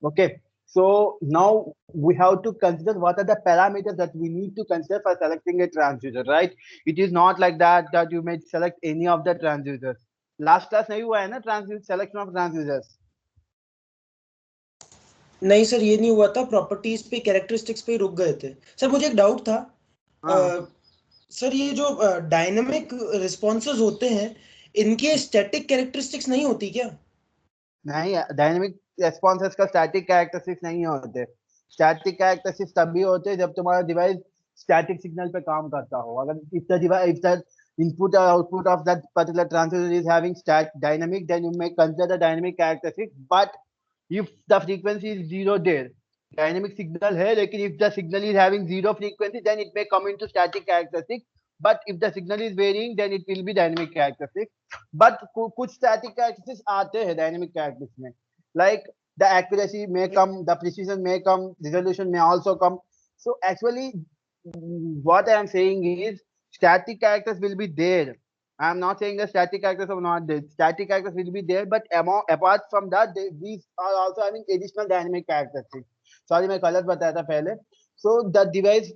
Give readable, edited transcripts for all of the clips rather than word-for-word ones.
Okay. So now we have to consider what are the parameters that we need to consider for selecting a transducer, right? It is not like that you may select any of the transducers. Last class नहीं हुआ है ना transducer selection of transducers. नहीं sir, ये नहीं हुआ था, properties पे कैरेक्टरिस्टिक्स पे ही रुक गए थे सर। मुझे एक डाउट था हाँ सर, ये जो डायनेमिक रिस्पॉन्सेज होते हैं, इनके स्टैटिक कैरेक्टरिस्टिक्स नहीं होती क्या? नहीं, डायनेमिक रेस्पॉन्सेस का स्टैटिक कैरेक्टरिस्टिक्स नहीं होते। स्टैटिक कैरेक्टरिस्टिक्स तभी होते हैं जब तुम्हारा डिवाइस स्टैटिक सिग्नल पे काम करता हो। अगर if the input or output of that particular transistor is having dynamic, then you may consider the dynamic characteristic. But if the frequency is zero there, dynamic signal है, लेकिन if the signal is having zero frequency, then it may come into static characteristic. But if the signal is varying, then it will be dynamic characteristic. But कुछ static characteristics आते हैं dynamic characteristics में, like the accuracy may come, the precision may come, resolution may also come. So actually, what I am saying is static characters will be there. I am not saying the static characters are not there. Static characters will be there, but apart from that, these are also having additional dynamic characteristics. Sorry, मैं गलत बताया था पहले. So the device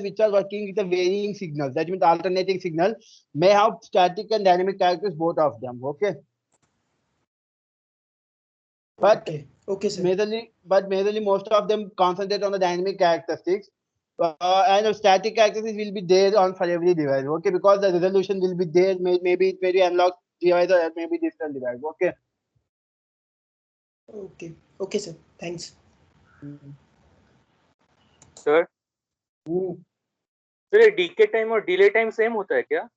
which are working with a varying signal, that means alternating signal, may have static and dynamic characters, both of them. Okay. But okay okay sir. majorly most of them concentrate on the dynamic characteristics, and the static characteristics will be there on for every device. Okay, because the resolution will be there. Maybe it may be analog device or it may be digital device. Okay. Okay okay sir, thanks. Sir hmm, sir decay time और delay time same होता है क्या?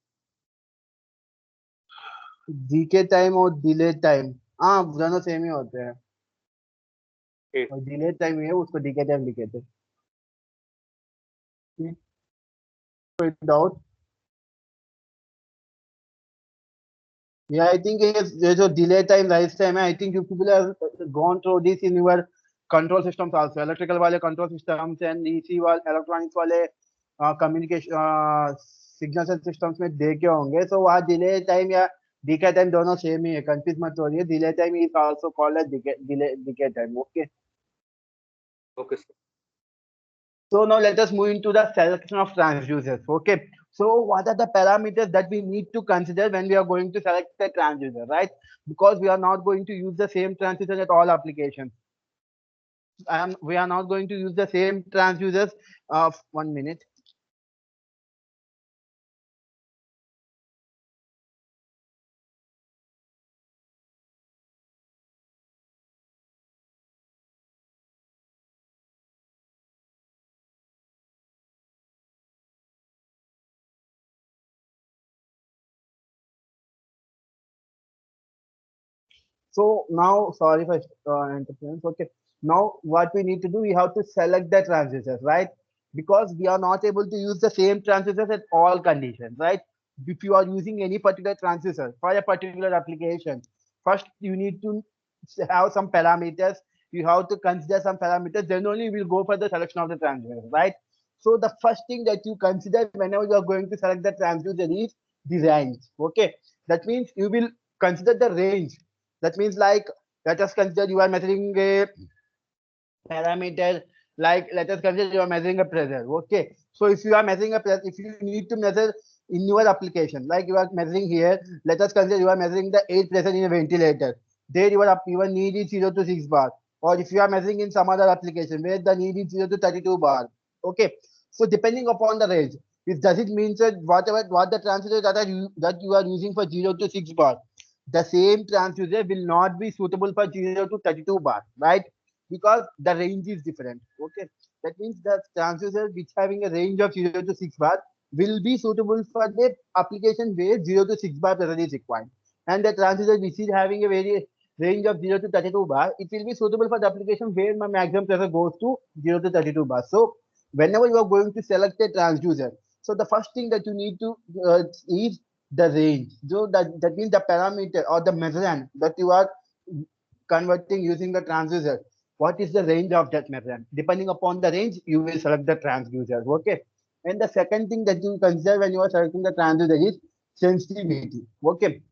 Decay time और delay time, हाँ दोनों same ही होते हैं। ठीक। और डिले टाइम है, उसको डीके टाइम लिखे थे। कोई doubt? Yeah, I think there's a delay time, rise time. I think you people have gone through this in your control systems also, electrical wale control systems and EC wale electronics wale communication signals and systems में देखे होंगे। So वहाँ delay time या decay time दोनों same ही है, confuse मत होइए। Delay time is also called as decay time. Okay. Okay sir. So now let us move into the selection of transducers. Okay. So what are the parameters that we need to consider when we are going to select a transducer, right? Because we are not going to use the same transducer at all applications. We are not going to use the same transducers. 1 minute. So now, sorry for interference. Okay. Now what we need to do, we have to select the transducers, right? Because we are not able to use the same transducers at all conditions, right? If you are using any particular transducer for a particular application, first you need to have some parameters. You have to consider some parameters. Then only you will go for the selection of the transducer, right? So the first thing that you consider whenever you are going to select the transducer is the range. Okay. That means you will consider the range. That means, like, let us consider you are measuring a parameter, like let us consider you are measuring a pressure. Okay. So if you are measuring a pressure, if you need to measure in your application, like you are measuring here, let us consider you are measuring the air pressure in a ventilator. There your need is 0 to 6 bar. Or if you are measuring in some other application where the need is 0 to 32 bar. Okay. So depending upon the range, it does it mean that what the transistor that you are using for 0 to 6 bar, the same transducer will not be suitable for 0 to 32 bar, right? Because the range is different. Okay. That means the transducer which having a range of 0 to 6 bar will be suitable for the application where 0 to 6 bar pressure is required. And the transducer which is having a very range of 0 to 32 bar, it will be suitable for the application where my maximum pressure goes to 0 to 32 bar. So whenever you are going to select a transducer, so the first thing that you need to is the range. So that means the parameter or the measurement that you are converting using the transducer. What is the range of that measurement? Depending upon the range, you will select the transducer. Okay. And the second thing that you consider when you are selecting the transducer is sensitivity. Okay.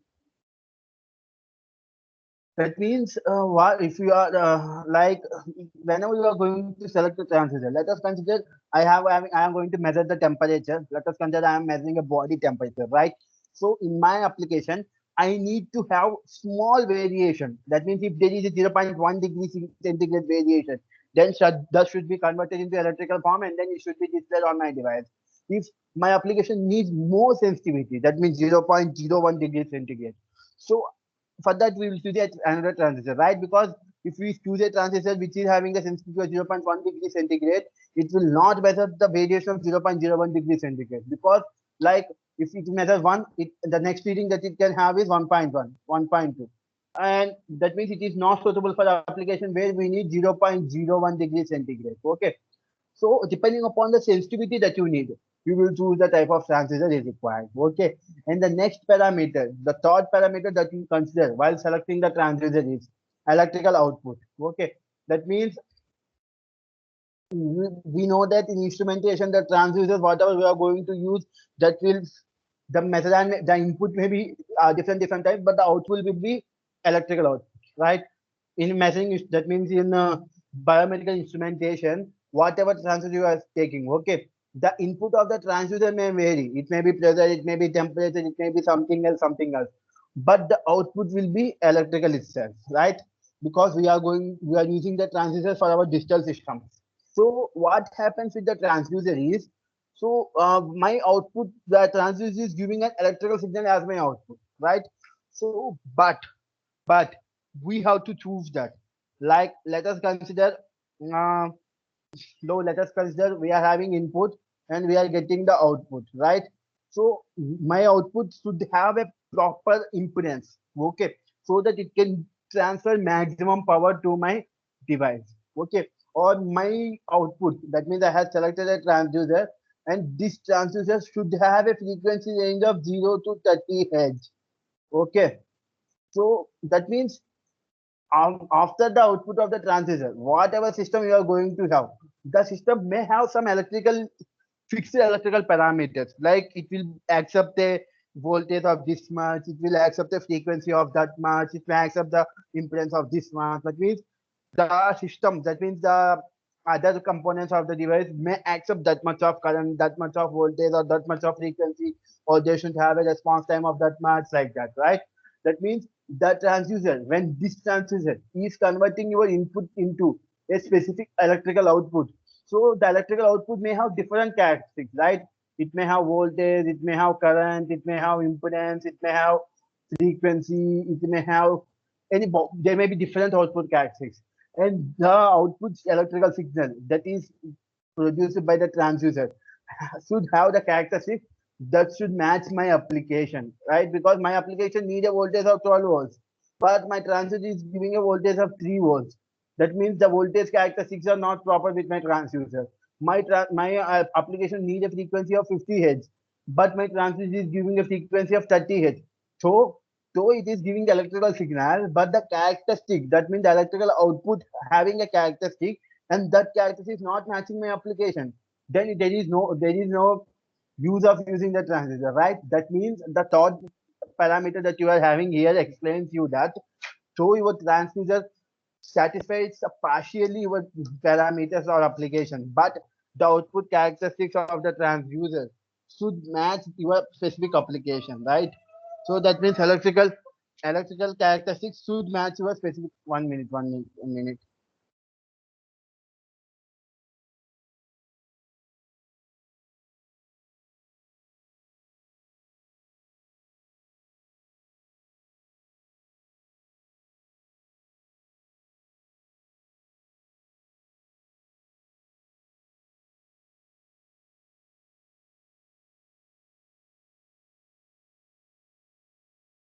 That means what if you are like whenever you are going to select the transducer, let us consider I am going to measure the temperature. Let us consider I am measuring a body temperature, right? So in my application, I need to have small variation. That means if there is a zero point 0.1 degree centigrade variation, then that should be converted into electrical form and then it should be displayed on my device. If my application needs more sensitivity, that means 0.01 degree centigrade. So for that we will choose another transistor, right? Because if we choose a transistor which is having a sensitivity of 0.1 degree centigrade, it will not measure the variation of 0.01 degree centigrade. Because like if it measures one, the next reading that it can have is 1.1, 1.2. And that means it is not suitable for the application where we need 0.01 degree centigrade. Okay. So depending upon the sensitivity that you need, you will choose the type of transistor is required. Okay. And the next parameter, the third parameter that you consider while selecting the transistor is electrical output. Okay. That means we know that in instrumentation, the transducers, whatever we are going to use, that will the method and the input may be different types, but the output will be electrical output, right? In measuring, that means in biomedical instrumentation, whatever transducer you are taking, okay, the input of the transducer may vary. It may be pressure, it may be temperature, it may be something else, but the output will be electrical itself, right? Because we are using the transducer for our digital systems. So what happens with the transducer is, so my output, the transducer is giving an electrical signal as my output, right? So, but we have to choose that. Like, let us consider, uh, let us consider we are having input and we are getting the output, right? So my output should have a proper impedance, okay, so that it can transfer maximum power to my device, okay. Or my output, that means I have selected a transducer, and this transducer should have a frequency range of 0 to 30 hertz, okay. So that means after the output of the transistor, whatever system you are going to have, the system may have some electrical fixed electrical parameters. Like it will accept a voltage of this much, it will accept the frequency of that much, it may accept the impedance of this much. That means the system, that means the other components of the device may accept that much of current, that much of voltage, or that much of frequency, or they should have a response time of that much, like that, right? That means the transducer, when this transducer is converting your input into a specific electrical output, so the electrical output may have different characteristics, right? It may have voltage, it may have current, it may have impedance, it may have frequency, it may have there may be different output characteristics. And the output electrical signal that is produced by the transducer should have the characteristics that should match my application, right? Because my application need a voltage of 12 volts, but my transducer is giving a voltage of 3 volts. That means the voltage characteristics are not proper with my transducer. My application need a frequency of 50 hertz, but my transducer is giving a frequency of 30 hertz. So, though it is giving the electrical signal, but the characteristic, that means the electrical output having a characteristic, and that characteristic is not matching my application, then there is no use of using the transistor, right? That means the third parameter that you are having here explains you that so your transducer satisfies partially your parameters or application, but the output characteristics of the transducer should match your specific application, right? So that means electrical characteristics should match your specific 1 minute, 1 minute, 1 minute.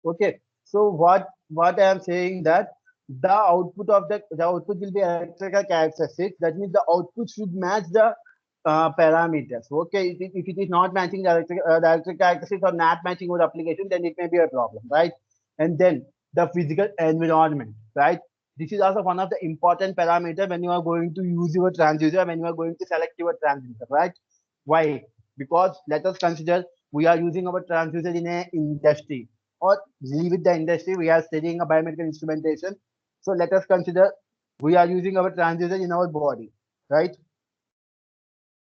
Okay. So what I am saying that the output will be electrical characteristics. That means the output should match the parameters. Okay. If it is not matching the electric characteristics or not matching with application, then it may be a problem, right? And then the physical environment, right? This is also one of the important parameters when you are going to use your transducer, when you are going to select your transducer, right? Why? Because let us consider we are using our transducer in a industry. or leave it the industry. We are studying a biomedical instrumentation. So let us consider we are using our transducer in our body, right?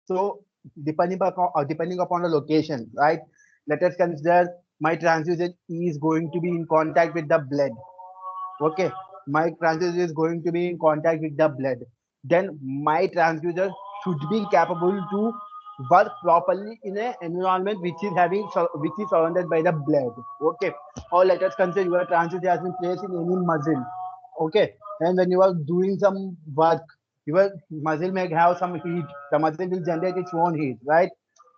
So depending upon the location, right? Let us consider my transducer is going to be in contact with the blood. Okay, my transducer is going to be in contact with the blood. Then my transducer should be capable to work properly in an environment which is surrounded by the blood. Okay, or let us consider your transducer has been placed in any muscle. Okay, and when you are doing some work, your muscle may have some heat. The muscle will generate its own heat, right?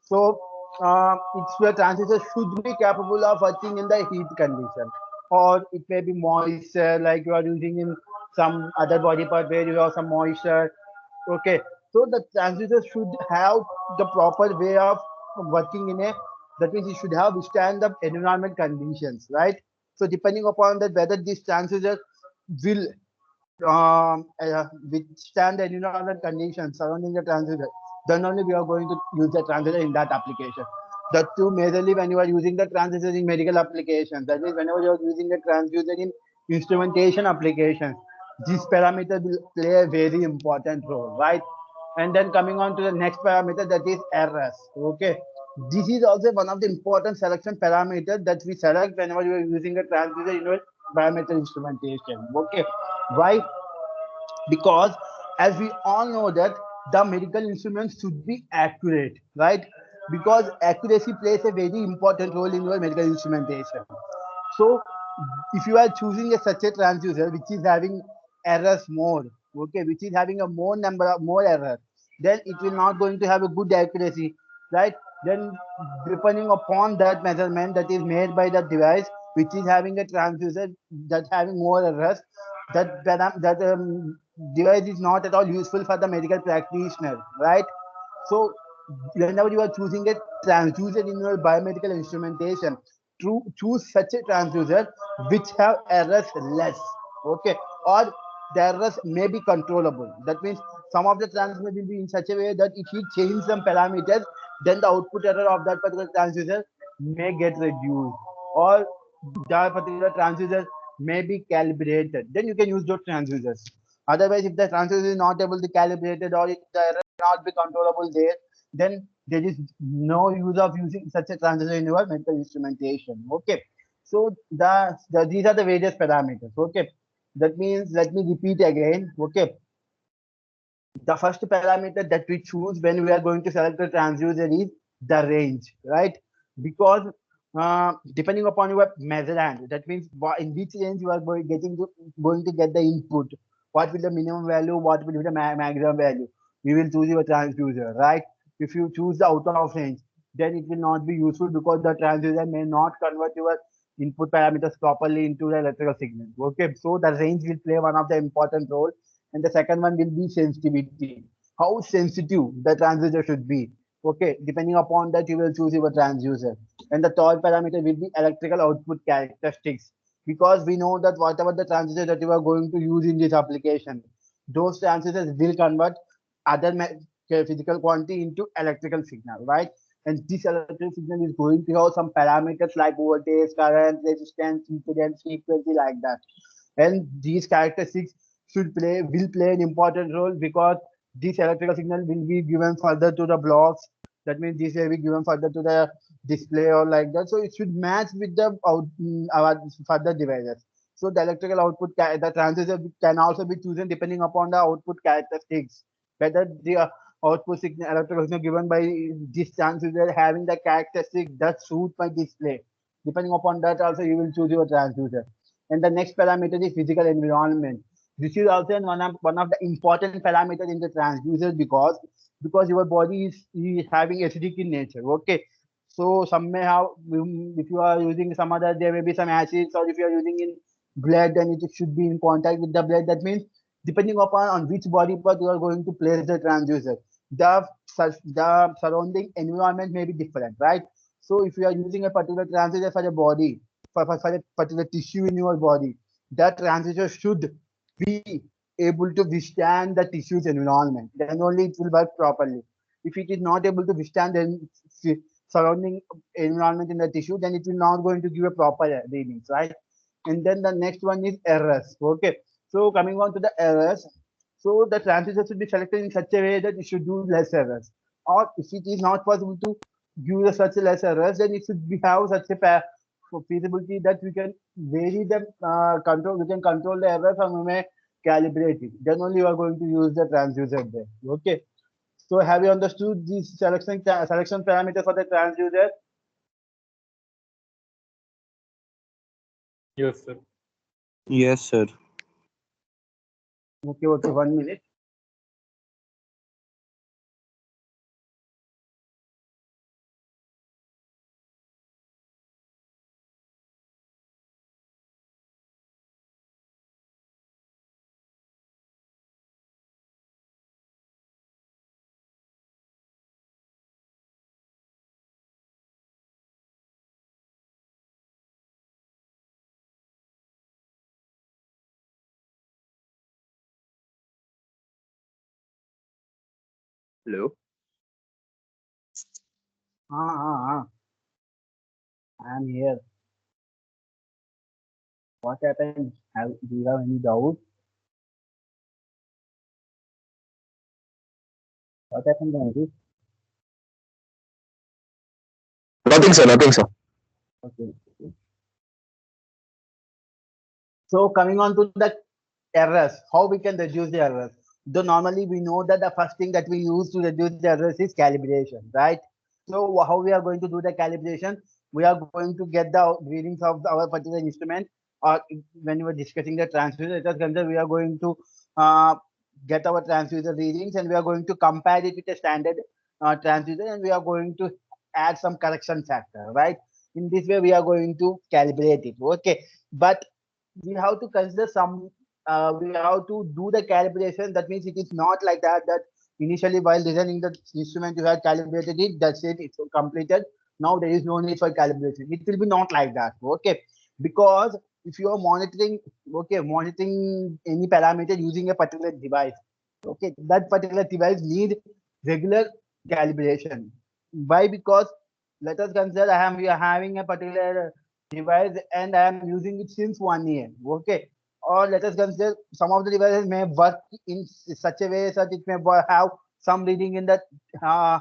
So it's your transducer should be capable of working in the heat condition, or it may be moisture, like you are using in some other body part where you have some moisture. Okay, so the transducer should have the proper way of working in a, that means it should have withstand the environment conditions, right? So depending upon that whether this transducer will withstand the environment conditions surrounding the transducer, then only we are going to use the transducer in that application. The two majorly when you are using the transducer in medical applications, that means whenever you are using the transducer in instrumentation applications, this parameter will play a very important role, right? And then coming on to the next parameter, that is RS. Okay, this is also one of the important selection parameters that we select whenever you are using a transducer in your biomedical instrumentation. Okay, why? Because as we all know that the medical instruments should be accurate, right? Because accuracy plays a very important role in your medical instrumentation. So if you are choosing a such a transducer which is having errors more, okay, which is having a more number of more errors, then it will not going to have a good accuracy, right? Then depending upon that measurement that is made by the device which is having a transducer that having more errors, that device is not at all useful for the medical practitioner, right? So whenever you are choosing a transducer in your biomedical instrumentation, to choose such a transducer which have errors less, okay, or the errors may be controllable. That means some of the transducer will be in such a way that if you change some parameters, then the output error of that particular transducer may get reduced, or that particular transducer may be calibrated. Then you can use those transducers. Otherwise, if the transducer is not able to calibrate it, or if the error not be controllable there, then there is no use of using such a transducer in your medical instrumentation. Okay. So these are the various parameters. Okay. That means let me repeat again. Okay. The first parameter that we choose when we are going to select a transducer is the range, right? Because depending upon your measurement, that means in which range you are going to get the input. What will the minimum value? What will be the maximum value? We will choose your transducer, right? If you choose the out of range, then it will not be useful because the transducer may not convert your input parameters properly into the electrical signal. Okay, so the range will play one of the important role, and the second one will be sensitivity. How sensitive the transducer should be. Okay, depending upon that, you will choose your transducer. And the third parameter will be electrical output characteristics. Because we know that whatever the transducer that you are going to use in this application, those transducers will convert other physical quantity into electrical signal, right? And this electrical signal is going to have some parameters like voltage, current, resistance, impedance, frequency, like that. And these characteristics will play an important role because this electrical signal will be given further to the blocks. That means this will be given further to the display or like that. So it should match with the our further devices. So the electrical output, the transistor can also be chosen depending upon the output characteristics. Whether the output signal, electrical signal given by this transducer having the characteristic that suit my display. Depending upon that, also you will choose your transducer. And the next parameter is physical environment. This is also one of the important parameters in the transducer because your body is having acidic in nature. Okay, so some may have if you are using some other there may be some acids, or if you are using in blood then it should be in contact with the blood. That means depending upon on which body part you are going to place the transducer, the surrounding environment may be different, right? So if you are using a particular transducer for the body, for a particular tissue in your body, that transducer should be able to withstand the tissue's environment. Then only it will work properly. If it is not able to withstand, then surrounding environment in the tissue, then it will not going to give a proper readings, right? And then the next one is errors. Okay. So coming on to the errors, so the transducer should be selected in such a way that it should do less errors. Or if it is not possible to give such a less errors, then it should be have such a feasibility that we can vary the control. We can control the errors and we may calibrate it. Then only you are going to use the transducer there. Okay. So have you understood these selection parameters for the transducer? Yes, sir. Yes, sir. Okay, okay, 1 minute. Hello. I'm here. What happened? Do you have any doubt? What happened, Ranjit? Nothing, sir. Nothing, sir. Okay. So coming on to the errors, how we can reduce the errors? Though normally we know that the first thing that we use to reduce the errors is calibration, right? So how we are going to do the calibration? We are going to get the readings of our particular instrument, or when we were discussing the transducer, it was considered we are going to uh, get our transducer readings and we are going to compare it with a standard transducer and we are going to add some correction factor, right? In this way, we are going to calibrate it. Okay, but we have to consider some we have to do the calibration. That means it is not like that initially while designing the instrument you have calibrated it, that's it, it's completed, now there is no need for calibration. It will be not like that. Okay, because if you are monitoring, okay, monitoring any parameter using a particular device, okay, that particular device need regular calibration. Why? Because let us consider we are having a particular device and I am using it since 1 year. Okay. Or let us consider some of the devices may work in such a way that it may have some reading in the uh,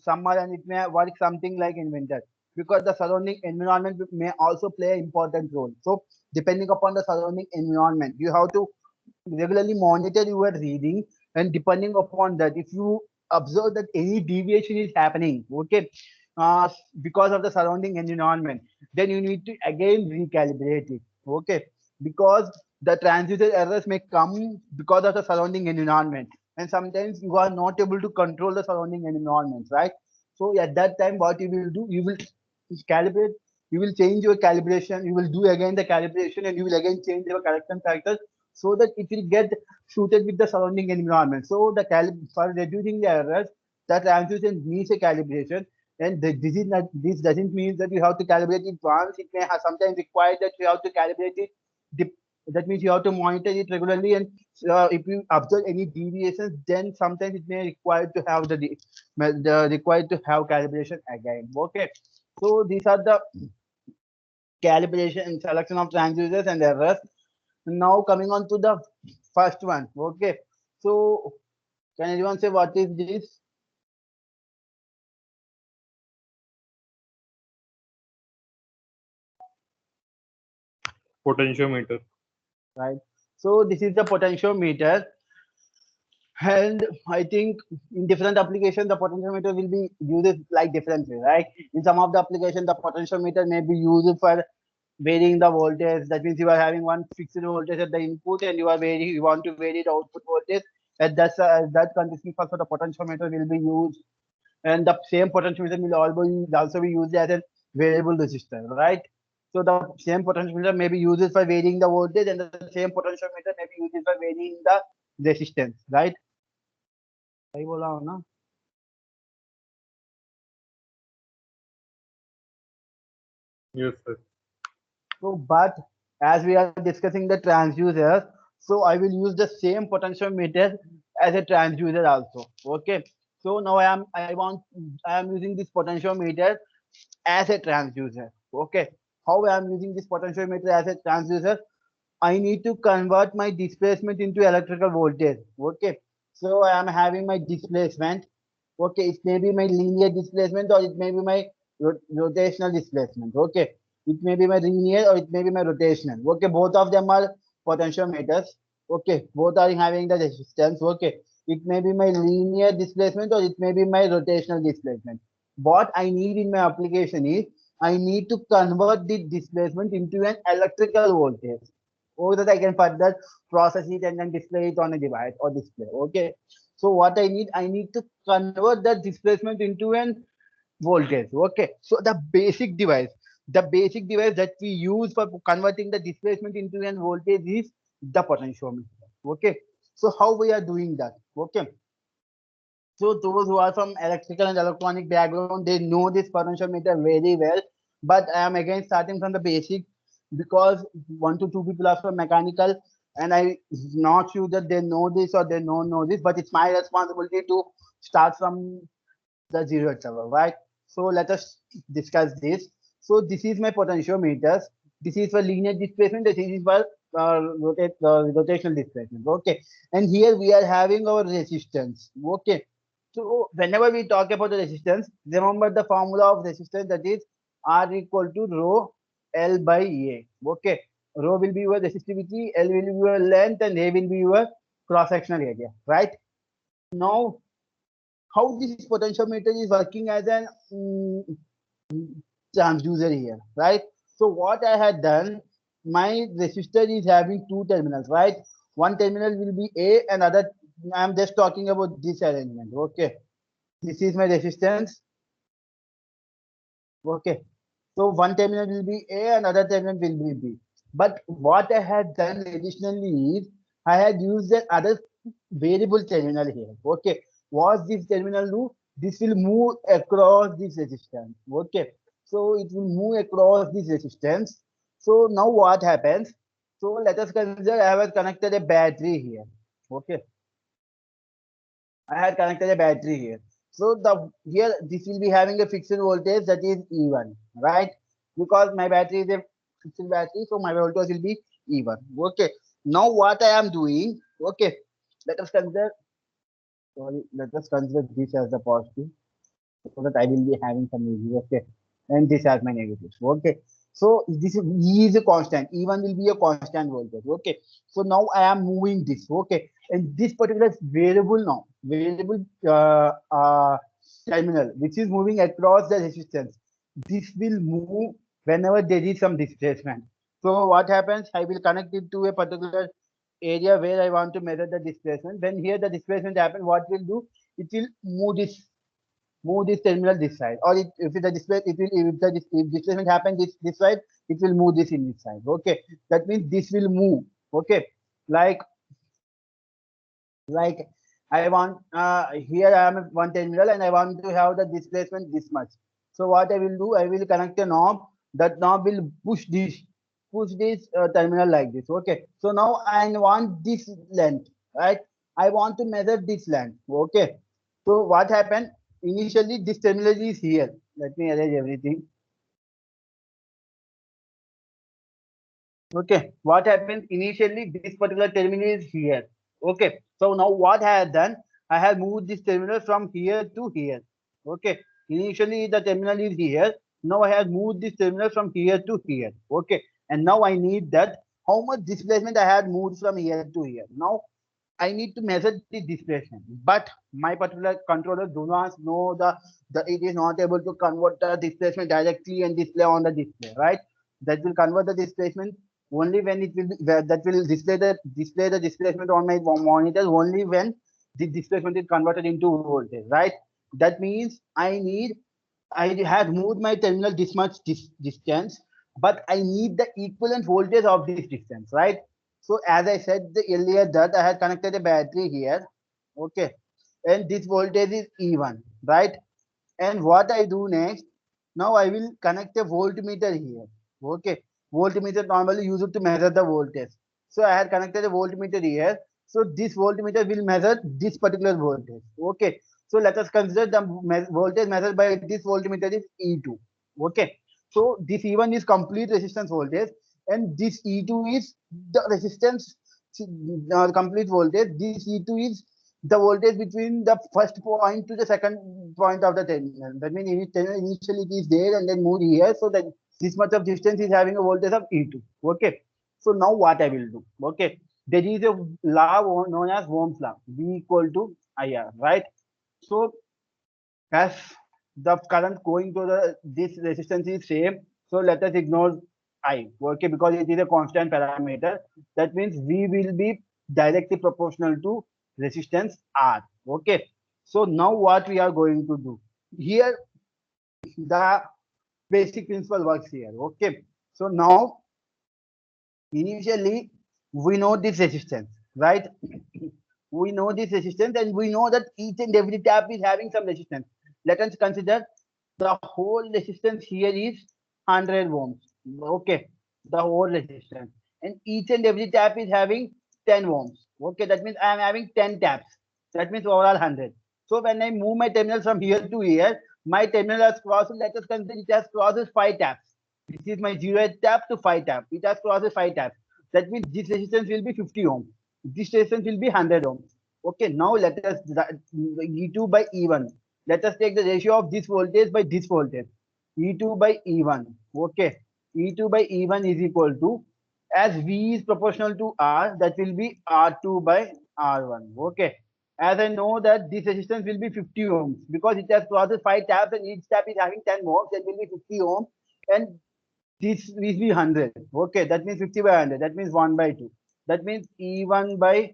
summer and it may work something like in winter because the surrounding environment may also play an important role. So depending upon the surrounding environment, you have to regularly monitor your reading, and depending upon that if you observe that any deviation is happening, okay, uh, because of the surrounding environment, then you need to again recalibrate it. Okay, because the transducer errors may come because of the surrounding environment, and sometimes you are not able to control the surrounding environment, right? So at that time what you will do, you will calibrate, you will change your calibration, you will do again the calibration and you will again change your correction factors so that it will get suited with the surrounding environment. So the for reducing the errors, the transducer needs a calibration, and this is not, this doesn't mean that you have to calibrate it once. It may have sometimes required that you have to calibrate it. That means you have to monitor it regularly, and if you observe any deviations, then sometimes it may require to have the required to have calibration again. Okay, so these are the calibration and selection of transducers and errors. Now coming on to the first one. Okay, so can anyone say what is this? Potentiometer. Right. So this is the potentiometer, and I think in different applications the potentiometer will be used like differently, right? In some of the applications, the potentiometer may be used for varying the voltage. That means you are having one fixed voltage at the input, and you want to vary the output voltage. At that condition, also the potentiometer will be used, and the same potentiometer will also be used as a variable resistor, right? So the same potentiometer may be used for varying the voltage, and the same potentiometer may be used for varying the resistance, right? सही बोला हूँ ना? Yes, sir. So, but as we are discussing the transducers, so I will use the same potentiometer as a transducer also. Okay. So now I am using this potentiometer as a transducer. Okay. How I am using this potentiometer as a transducer? I need to convert my displacement into electrical voltage. Okay. So I am having my displacement. Okay. It may be my linear displacement or it may be my rotational displacement. Okay. It may be my linear or it may be my rotational. Okay. Both of them are potentiometers. Okay. Both are having the resistance. Okay. It may be my linear displacement or it may be my rotational displacement. What I need in my application is I need to convert the displacement into an electrical voltage so that I can further process it and then display it on a device or display. Okay. So what I need to convert that displacement into an voltage. Okay. So the basic device that we use for converting the displacement into an voltage is the potentiometer. Okay. So how we are doing that? Okay. So those who are from electrical and electronic background, they know this potentiometer very well. But I am again starting from the basic because one to two people are from mechanical, and I not sure that they know this or they don't know this. But it's my responsibility to start from the zero level, right? So let us discuss this. So this is my potentiometers. This is for linear displacement. This is for rotational displacement. Okay, and here we are having our resistance. Okay, so whenever we talk about the resistance, remember the formula of resistance, that is R equal to rho L by A. Okay, rho will be your resistivity, L will be your length, and A will be your cross sectional area. Right now, how this potentiometer is working as an transducer here, right? So what I had done, my resistor is having two terminals, right? One terminal will be A, and other. I'm just talking about this arrangement. Okay, this is my resistance. Okay, so one terminal will be A, and other terminal will be B. But what I had done additionally is I had used that other variable terminal here. Okay, what this terminal do? This will move across this resistance. Okay, so it will move across this resistance. So now what happens? So let us consider I have connected a battery here. Okay, I had connected a battery here. So the here this will be having a fixed voltage, that is E1, right? Because my battery is a fixed battery, so my voltage will be E1. Okay. Now what I am doing? Okay. Let us consider. Sorry, let us consider this as the positive, so that I will be having some easy. Okay, and this as my negative. Okay, so this is E is a constant. E1 will be a constant voltage. Okay, so now I am moving this. Okay, and this particular variable now, variable terminal, which is moving across the resistance. This will move whenever there is some displacement. So what happens? I will connect it to a particular area where I want to measure the displacement. When here the displacement happen, what will do? It will move this terminal this side, or if the display it will if displacement happen this side, it will move this in this side. Okay, that means this will move. Okay, like like I want here I am at one terminal and I want to have the displacement this much. So what I will do, I will connect a knob. That knob will push this terminal like this. Okay, so now I want this length, right? I want to measure this length. Okay, so what happened? Initially this terminal is here. Let me arrange everything. Okay, what happens initially? This particular terminal is here. Okay, so now what I have done? I have moved this terminal from here to here. Okay, initially the terminal is here. Now I have moved this terminal from here to here. Okay, and now I need that how much displacement I had moved from here to here. Now I need to measure the displacement, but my particular controller do not know the it is not able to convert the displacement directly and display on the display, right? That will convert the displacement only when it will be, that will display the displacement on my monitor only when the displacement is converted into voltage, right? That means I had moved my terminal this much distance, but I need the equivalent voltage of this distance, right? So as I said earlier that I had connected a battery here, okay, and this voltage is E1, right? And what I do next, now I will connect a voltmeter here, okay. Voltmeter normally used to measure the voltage. So I had connected a voltmeter here. So this voltmeter will measure this particular voltage, okay. So let us consider the voltage measured by this voltmeter is E2. Okay. So this E1 is complete resistance voltage, and this E2 is the resistance complete voltage. This E2 is the voltage between the first point to the second point of the terminal. That means initially it is there and then moved here. So that this much of distance is having a voltage of E2. Okay. So now what I will do? Okay. There is a law known as Ohm's law. V equal to IR, right? So as the current going to the this resistance is same, so let us ignore I, okay, because it is a constant parameter. That means V will be directly proportional to resistance R. Okay. So now what we are going to do here, the basic principle works here. Okay. So now initially we know this resistance, right? We know this resistance and we know that each and every tap is having some resistance. Let us consider the whole resistance here is 100 ohms. Okay, the whole resistance, and each and every tap is having 10 ohms. Okay, that means I am having 10 taps. That means overall 100. So when I move my terminal from here to here, my terminal has crossed, let us consider it has crosses 5 taps. This is my 0th tap to 5 tap. It has crosses 5 taps. That means this resistance will be 50 ohms. This resistance will be 100 ohms. Okay, now let us E2 by E1. Let us take the ratio of this voltage by this voltage. E2 by E1. Okay, E2 by E1 is equal to, as V is proportional to R, that will be R2 by R1. Okay, as I know that this resistance will be 50 ohms because it has crosses 5 taps and each tap is having 10 ohms, that will be 50 ohms, and this will be 100. Okay, that means 50 by 100. That means 1 by 2. That means E1 by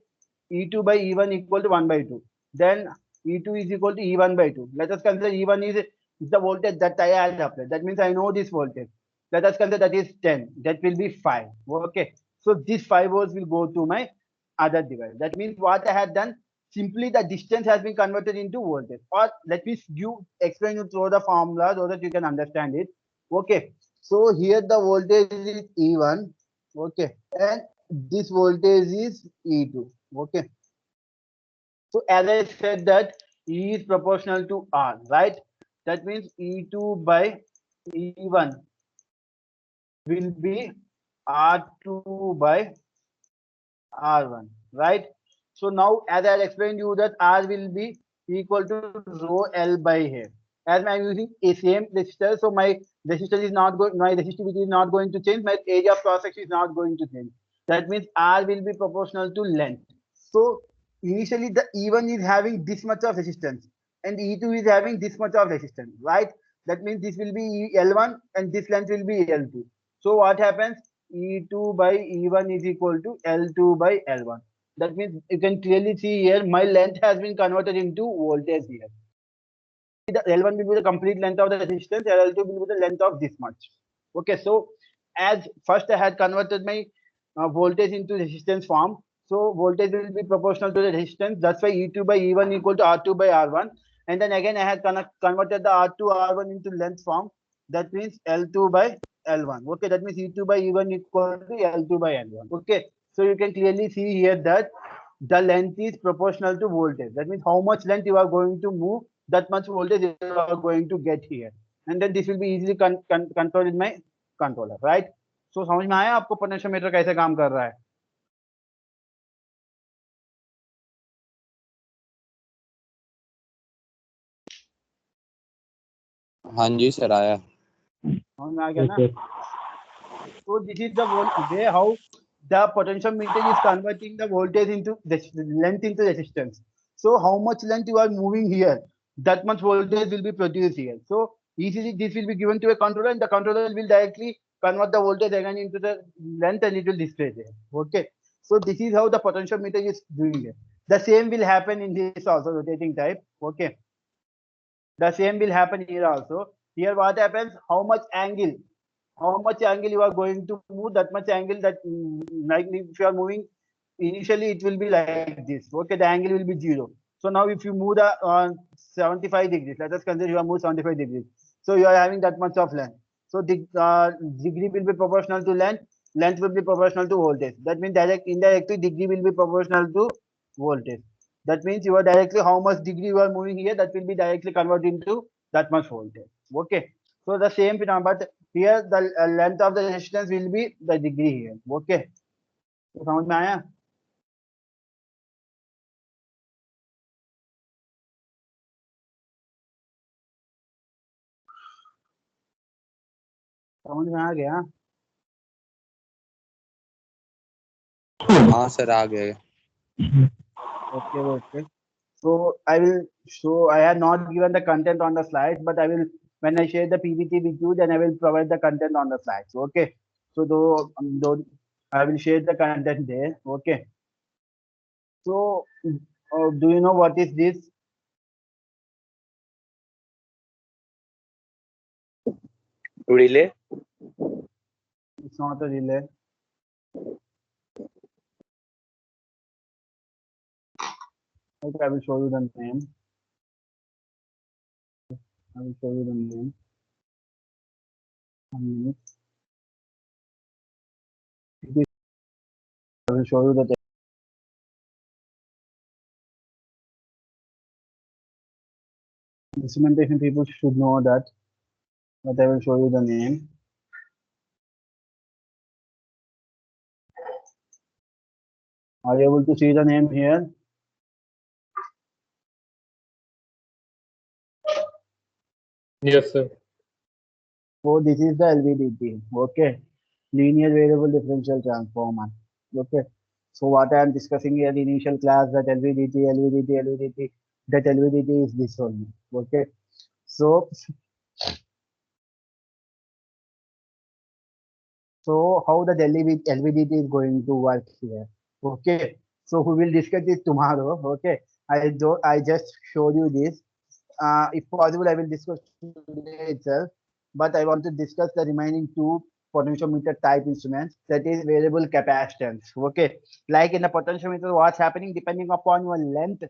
E2 by E1 equal to 1 by 2. Then E2 is equal to E1 by 2. Let us consider E1 is the voltage that I had applied. That means I know this voltage. Let us consider that is 10. That will be 5. Okay. So this 5 volts will go to my other device. That means what I had done, simply the distance has been converted into voltage. Or let me explain you through the formula so that you can understand it. Okay. So here the voltage is E1. Okay. And this voltage is E2. Okay. So as I said that E is proportional to R, right? That means E2 by E1 will be R2 by R1, right? So now as I explained you that R will be equal to rho L by here. As I am using a same resistor, so my resistor is not going, my resistivity is not going to change, my area of cross section is not going to change. That means R will be proportional to length. So initially the E1 is having this much of resistance and E2 is having this much of resistance, right? That means this will be L1 and this length will be L2. So what happens? E2 by E1 is equal to L2 by L1. That means you can clearly see here my length has been converted into voltage here. The L1 will be the complete length of the resistance, L2 will be the length of this much. Okay, so as first I had converted my voltage into resistance form, so voltage will be proportional to the resistance. That's why E2 by E1 equal to R2 by R1. And then again I had converted the R2 R1 into length form. That means L2 by L1. Okay, that means E2 by E1 equal to L2 by L1. Okay, so you can clearly see here that the length is proportional to voltage. That means how much length you are going to move, that much voltage you are going to get here. And then this will be easily controlled in my controller, right? So समझ में आया आपको potentiometer कैसे काम कर रहा है? हाँ जी सर आया. समझ में आ गया ना? So this is the way how the potentiometer is converting the voltage into the length into resistance. So how much length you are moving here, that much voltage will be produced here. So easily this will be given to a controller and the controller will directly convert the voltage again into the length and it will display there. Okay. So this is how the potentiometer is doing it. The same will happen in this also rotating type. Okay. The same will happen here also. Here what happens? How much angle you are going to move, that much angle that like if you are moving initially it will be like this. Okay, the angle will be 0. So now if you move the 75 degrees, let us consider you are moved 75 degrees. So you are having that much of length. So the degree will be proportional to length will be proportional to voltage. That means indirectly degree will be proportional to voltage. That means you are directly how much degree you are moving here, that will be directly converted into that much voltage. Okay. So the same phenomenon, but here the length of the resistance will be the degree here. Okay. तो समझ में आया? समझ में आ गया? हाँ sir आ गए। Okay, okay. So I will show. I have not given the content on the slides, but I will when I share the PPT with you, then I will provide the content on the slides. Okay. So though I will share the content there. Okay. So do you know what is this? Relay. It's not a relay. Okay, I will show you the name. I will show you the name. 1 minute. I will show you the instrumentation. People should know that, but I will show you the name. Are you able to see the name here? Yes, sir. So this is the LVDT. Okay. Linear variable differential transformer. Okay. So what I am discussing here in initial class, that LVDT, that LVDT is this only. Okay. So how the LVDT is going to work here? Okay. So we will discuss it tomorrow. Okay. I just showed you this. If possible, I will discuss today itself, but I want to discuss the remaining two potentiometer type instruments, that is variable capacitance. Okay, like in the potentiometer, what's happening depending upon your length,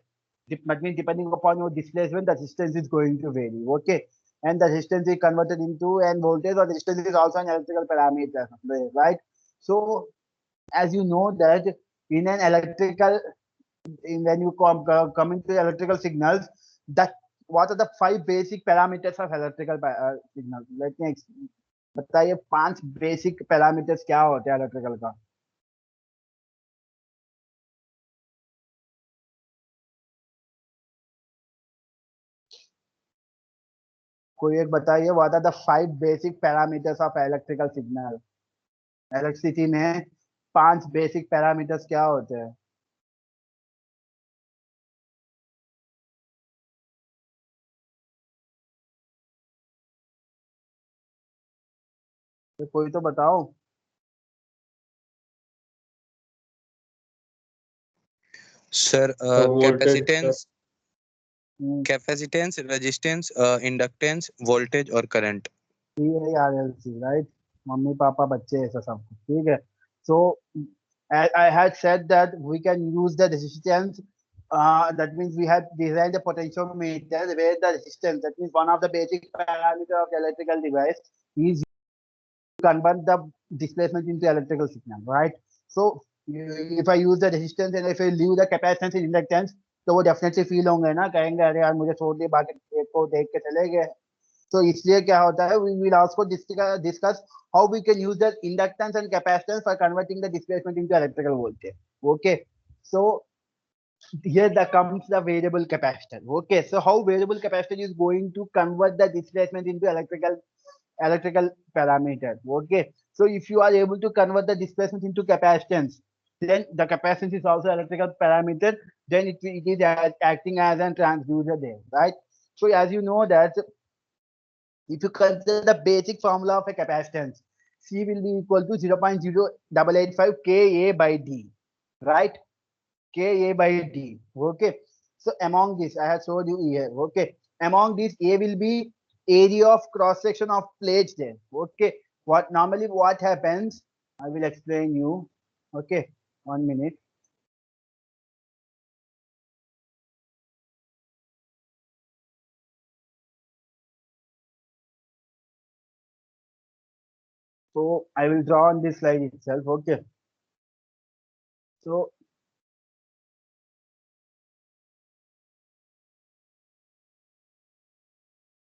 that means depending upon your displacement, the resistance is going to vary. Okay, and the resistance is converted into and voltage or resistance is also an electrical parameter, right? So as you know that in an electrical when you come into electrical signals, that what are the 5 basic parameters of electrical signals? Let me बताइए 5 basic parameters क्या होते हैं electrical का? कोई एक बताइए what are the 5 basic parameters of electrical signal? Electricity में 5 basic parameters क्या होते हैं? तो कोई तो बताओ. सर voltage, कैपेसिटेंस हम्म, कैपेसिटेंस रेजिस्टेंस इंडक्टेंस वोल्टेज और current. CARLC, right? Mummy papa बच्चे ऐसा सब ठीक है. So I had said that we can use the resistance. That means we had designed the potentiometer where the resistance, that means one of the basic parameter of the electrical device, is to convert the displacement into electrical signal, right? So if I use the resistance and if I leave the capacitance and inductance, तो वो definitely feel होंगे ना, कहेंगे अरे यार मुझे छोड़ दिए बाकी एक को देख के चले गए. तो इसलिए क्या होता है, we will also discuss how we can use the inductance and capacitance for converting the displacement into electrical voltage. Okay, so here the comes the variable capacitor. Okay, so how variable capacitor is going to convert the displacement into electrical parameter. Okay, so if you are able to convert the displacement into capacitance, then the capacitance is also electrical parameter, then it is acting as a transducer there, right? So as you know that if you consider the basic formula of a capacitance, C will be equal to 0.0885 Ka by D, right? Ka by D. Okay. So among this, I have showed you here. Okay. Among these, A will be area of cross section of plates there. Okay. What happens? I will explain you. Okay. 1 minute. So I will draw on this slide itself. Okay. So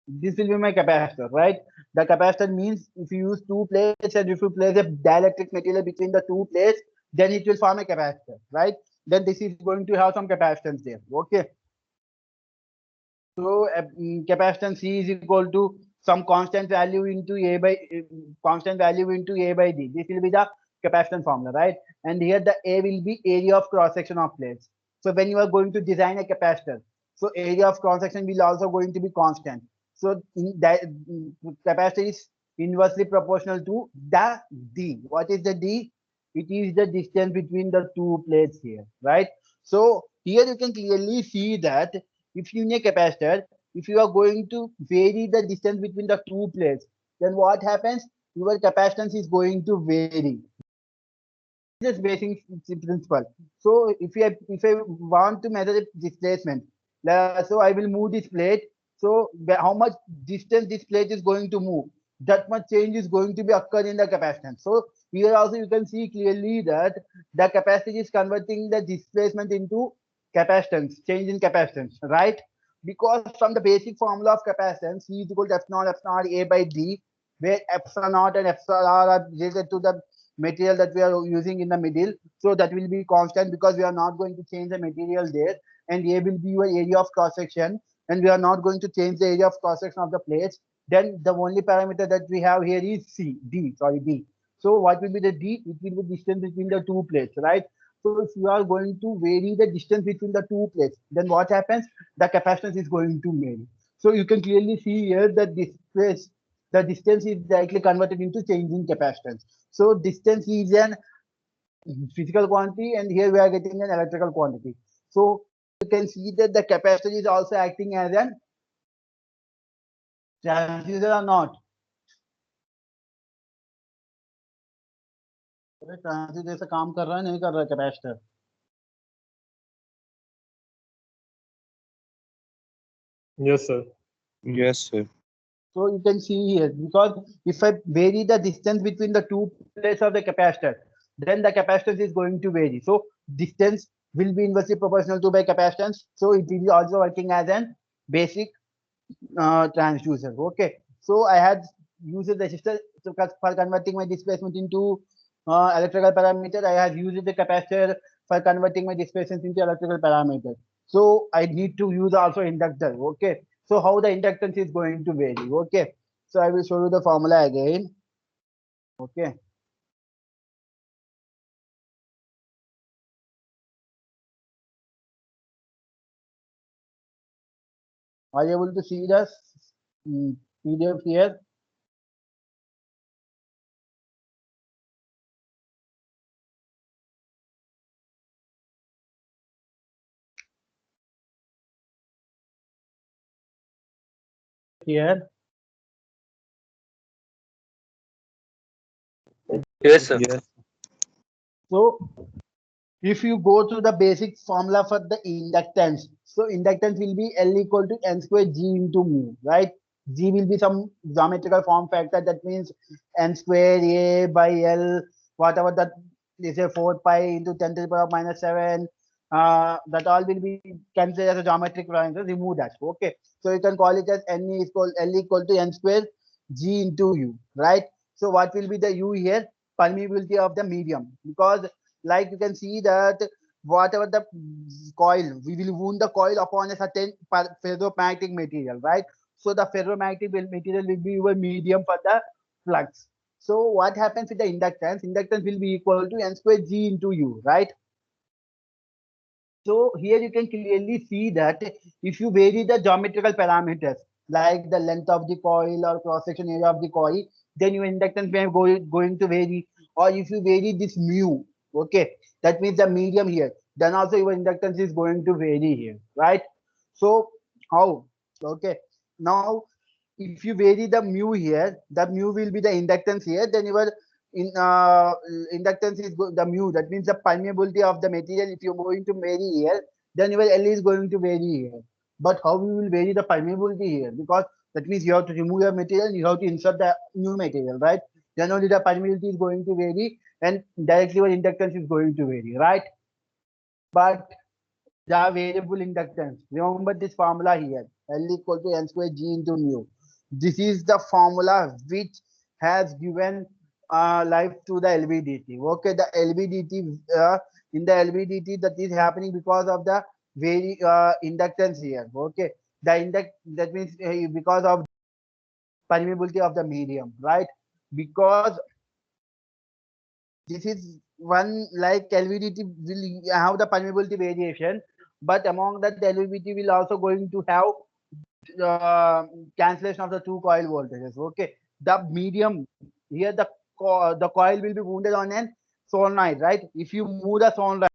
This will be my capacitor, right? The capacitor means if you use two plates and if you place a dielectric material between the two plates, then it will form a capacitor, right? Then this is going to have some capacitance there. Okay. So capacitance C is equal to some constant value into A by constant value into A by D. This will be the capacitance formula, right? And here the A will be area of cross section of plates. So when you are going to design a capacitor, so area of cross section will also going to be constant. So in that capacitor is inversely proportional to the D. What is the D? It is the distance between the two plates here, right? So here you can clearly see that if you need a capacitor, if you are going to vary the distance between the two plates, then what happens? Your capacitance is going to vary. Just basic principle. So if I want to measure the displacement, so I will move this plate. So how much distance this plate is going to move, that much change is going to be occur in the capacitance. So here also you can see clearly that the capacity is converting the displacement into capacitance, change in capacitance, right? Because from the basic formula of capacitance, C is equal to epsilon A by D, where epsilon naught and epsilon R are related to the material that we are using in the middle. So that will be constant because we are not going to change the material there. And A will be your area of cross section. And we are not going to change the area of cross section of the plates. Then the only parameter that we have here is D. So what will be the D? It will be distance between the two plates, right? So if you are going to vary the distance between the two plates, then what happens? The capacitance is going to vary. So you can clearly see here that this place, the distance is directly converted into changing capacitance. So distance is an physical quantity, and here we are getting an electrical quantity. So you can see that the capacitor is also acting as an transducer or not. Transducer जैसा काम कर रहा है नहीं कर रहा है capacitor. Yes, sir. Yes, sir. So you can see here, because if I vary the distance between the two plates of the capacitor, then the capacitance is going to vary. So distance will be inversely proportional to by capacitance. So it is also working as an basic transducer. Okay. So I had used the resistor for converting my displacement into electrical parameter. I have used the capacitor for converting my displacement into electrical parameter. So I need to use also inductor. Okay. So how the inductance is going to vary. Okay. So I will show you the formula again. Okay. Are you able to see the PDF here? Here. Yes, sir. Yes. So if you go to the basic formula for the inductance, so inductance will be L equal to N square G into mu, right? G will be some geometrical form factor, that means N square A by L, whatever that is a 4 pi into 10 to the power minus 7. That all will be considered as a geometric parameter. Remove that. Okay. So you can call it as L equal to N square G into U, right? So what will be the U here? Permeability of the medium, because like you can see that whatever the coil, we will wound the coil upon a certain ferromagnetic material, right? So the ferromagnetic material will be your medium for the flux. So what happens with the inductance? Inductance will be equal to N square G into U, right? So here you can clearly see that if you vary the geometrical parameters like the length of the coil or cross section area of the coil, then your inductance may going to vary. Or if you vary this mu, okay, that means the medium here, then also your inductance is going to vary here, right? So how? Okay, now if you vary the mu here, the mu will be the inductance here, then your in inductance is the mu, that means the permeability of the material. If you're going to vary here, then your L is going to vary here. But how we will vary the permeability here? Because that means you have to remove your material and you have to insert the new material, right? Then only the permeability is going to vary and directly your inductance is going to vary, right? But the variable inductance, remember this formula here, L equal to N square G into mu. This is the formula which has given life to the LVDT. Okay, the LVDT in the LVDT that is happening because of the very inductance here. Okay, the induct that means because of permeability of the medium, right? Because this is one like LVDT will have the permeability variation, but among that the LVDT will also going to have cancellation of the two coil voltages. Okay, the medium here the coil will be wounded on an solenoid, right? If you move the solenoid,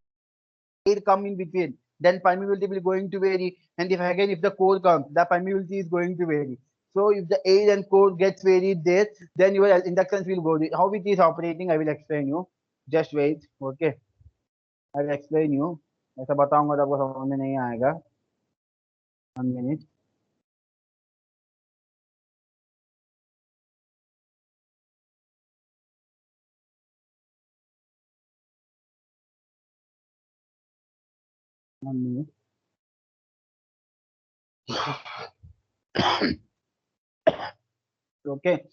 air come in between, then permeability will going to vary. And if again if the core comes, the permeability is going to vary. So if the air and core gets varied there, then your inductance will go. How it is operating, I will explain you. Just wait. Okay, I will explain you. ऐसा बताऊंगा तो आपको समझ में नहीं आएगा. 1 minute. One minute. Okay.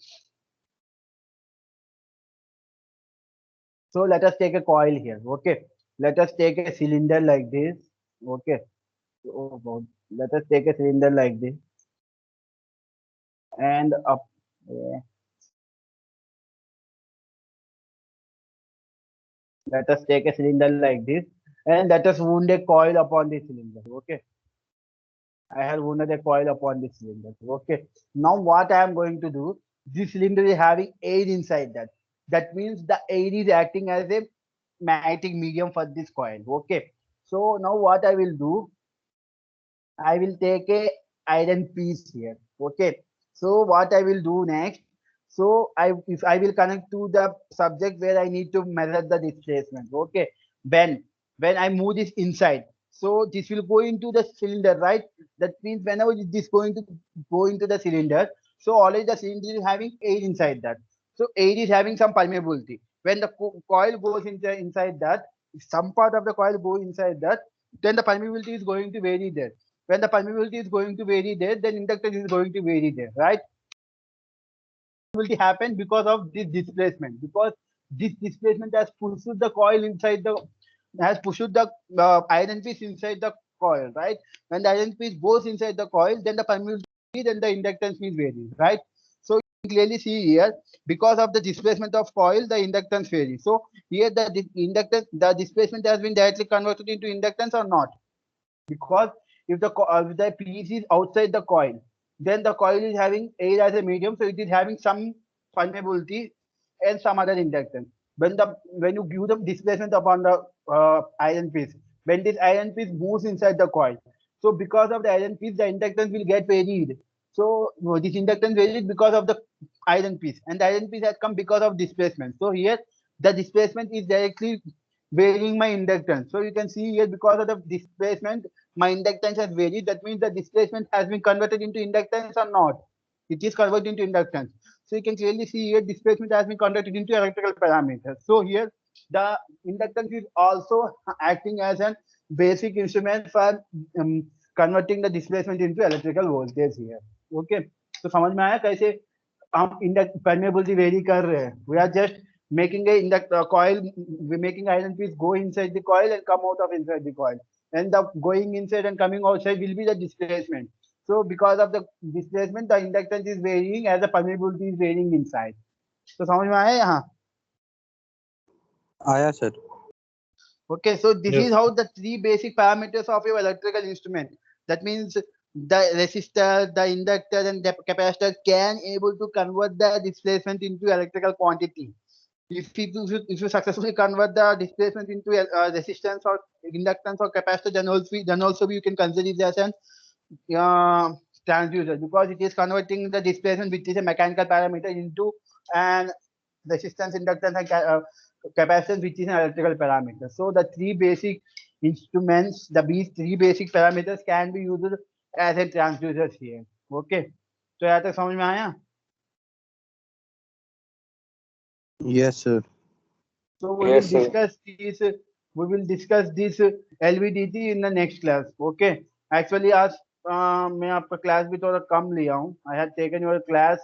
So let us take a coil here. Okay. Let us take a cylinder like this. Okay. So let us take a cylinder like this and up. Yeah. Let us take a cylinder like this and let us wound a coil upon this cylinder. Okay. I have wounded a coil upon this cylinder. Okay. Now what I am going to do, this cylinder is having air inside that. That means the air is acting as a magnetic medium for this coil. Okay. So now what I will do, I will take a iron piece here. Okay. So what I will do next, so if I will connect to the subject where I need to measure the displacement. Okay. When I move this inside, so this will go into the cylinder, right? That means whenever this going to go into the cylinder, so already the cylinder is having air inside that. So air is having some permeability. When the coil goes inside that, if some part of the coil goes inside that, then the permeability is going to vary there. When the permeability is going to vary there, then inductance is going to vary there, right? Will happen because of this displacement, because this displacement has pushed the coil inside the has pushed the iron piece inside the coil, right? When the iron piece goes inside the coil, then the permeability, then the inductance is varies, right? So you can clearly see here, because of the displacement of coil, the inductance varies. So here inductance, the displacement has been directly converted into inductance or not, because if the piece is outside the coil, then the coil is having air as a medium, so it is having some permeability and some other inductance. When you give the displacement upon the iron piece, when this iron piece moves inside the coil, so because of the iron piece, the inductance will get varied. So this inductance varies because of the iron piece, and the iron piece has come because of displacement. So here the displacement is directly varying my inductance. So you can see here, because of the displacement, my inductance has varied. That means the displacement has been converted into inductance or not. It is converted into inductance. So you can clearly see here displacement has been converted into electrical parameters. So here the inductance is also acting as a basic instrument for converting the displacement into electrical voltage here. Okay. तो समझ में आया कैसे हम induct permeability vary कर रहे हैं. We are just making a induct coil, making iron piece go inside the coil and come out of inside the coil, and the going inside and coming outside will be the displacement. So because of the displacement, the inductance is varying as the permeability is varying inside. So समझ में आया यहाँ? आया sir. Okay, so this Yes. is how the three basic parameters of your electrical instrument. That means the resistor, the inductor, and the capacitor can able to convert the displacement into electrical quantity. If you successfully convert the displacement into resistance or inductance or capacitor, then also you can consider it as an transducer, because it is converting the displacement, which is a mechanical parameter, into an resistance, inductance, and capacitance, which is an electrical parameter. So the three basic instruments, these three basic parameters can be used as a transducers here. Okay, तो यहाँ तक समझ में आया? Yes sir. So we Yes, will sir. discuss this LVDT in the next class. Okay. Actually, आज मैं आपका class भी थोड़ा कम लिया हूँ. I had taken your class